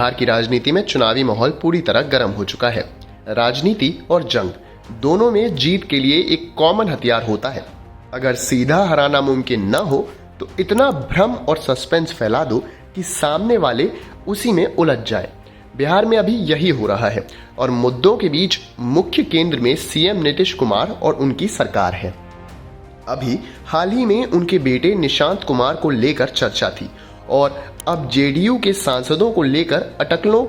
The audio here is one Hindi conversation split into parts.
बिहार की राजनीति में चुनावी माहौल पूरी तरह गर्म हो चुका है। राजनीति और जंग दोनों में जीत के लिए एक कॉमन हथियार होता है। अगर सीधा हराना मुमकिन न हो तो इतना भ्रम और सस्पेंस फैला दो कि सामने वाले उसी में उलझ जाए। बिहार में अभी यही हो रहा है और मुद्दों के बीच मुख्य केंद्र में सीएम नीतीश कुमार और उनकी सरकार है। अभी हाल ही में उनके बेटे निशांत कुमार को लेकर चर्चा थी और अब जेडीयू के सांसदों को लेकर अटकलों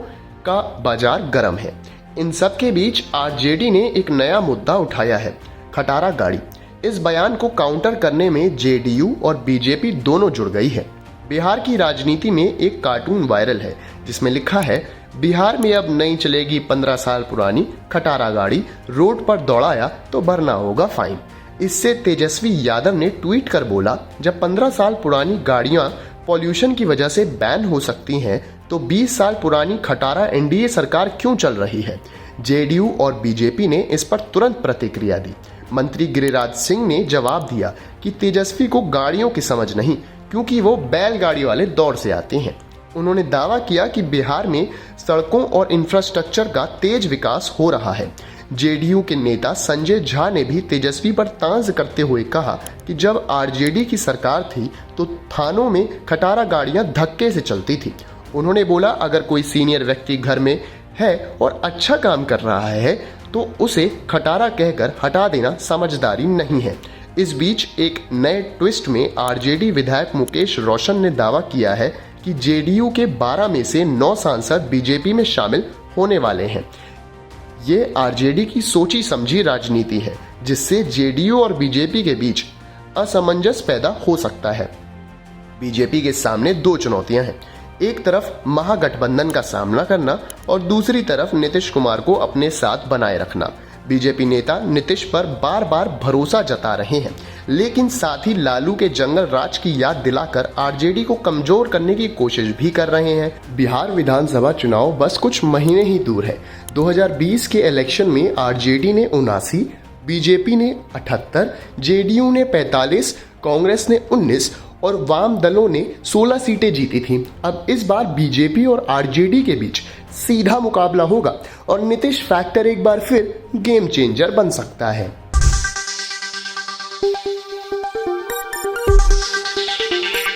का बाजार गर्म है। इन सब के बीच आरजेडी ने एक नया मुद्दा उठाया है, खटारा गाड़ी। इस बयान को काउंटर करने में जेडीयू और बीजेपी दोनों जुड़ गई है। बिहार की राजनीति में एक कार्टून वायरल है जिसमें लिखा है, बिहार में अब नहीं चलेगी 15 साल पुरानी खटारा गाड़ी, रोड पर दौड़ाया तो भरना होगा फाइन। इससे तेजस्वी यादव ने ट्वीट कर बोला, जब 15 साल पुरानी गाड़ियां पॉल्यूशन की वजह से बैन हो सकती हैं तो 20 साल पुरानी खटारा एनडीए सरकार क्यों चल रही है। जेडीयू और बीजेपी ने इस पर तुरंत प्रतिक्रिया दी। मंत्री गिरिराज सिंह ने जवाब दिया कि तेजस्वी को गाड़ियों की समझ नहीं, क्योंकि वो बैलगाड़ी वाले दौर से आते हैं। उन्होंने दावा किया कि बिहार में सड़कों और इंफ्रास्ट्रक्चर का तेज विकास हो रहा है। जेडीयू के नेता संजय झा ने भी तेजस्वी पर तांज करते हुए कहा कि जब आरजेडी की सरकार थी तो थानों में खटारा गाड़ियां धक्के से चलती थी। उन्होंने बोला, अगर कोई सीनियर व्यक्ति घर में है और अच्छा काम कर रहा है तो उसे खटारा कहकर हटा देना समझदारी नहीं है। इस बीच एक नए ट्विस्ट में आरजेडी विधायक मुकेश रोशन ने दावा किया है कि जेडीयू के 12 में से 9 सांसद बीजेपी में शामिल होने वाले हैं। ये आरजेडी की सोची समझी राजनीति है जिससे जेडीयू और बीजेपी के बीच असमंजस पैदा हो सकता है। बीजेपी के सामने 2 चुनौतियां हैं, एक तरफ महागठबंधन का सामना करना और दूसरी तरफ नीतीश कुमार को अपने साथ बनाए रखना। बीजेपी नेता नीतीश पर बार बार भरोसा जता रहे हैं, लेकिन साथ ही लालू के जंगल राज की याद दिलाकर आरजेडी को कमजोर करने की कोशिश भी कर रहे हैं। बिहार विधानसभा चुनाव बस कुछ महीने ही दूर है। 2020 के इलेक्शन में आरजेडी ने 79, बीजेपी ने 78, जेडीयू ने 45, कांग्रेस ने 19 और वाम दलों ने 16 सीटें जीती थीं। अब इस बार बीजेपी और आरजेडी के बीच सीधा मुकाबला होगा और नीतीश फैक्टर एक बार फिर गेम चेंजर बन सकता है।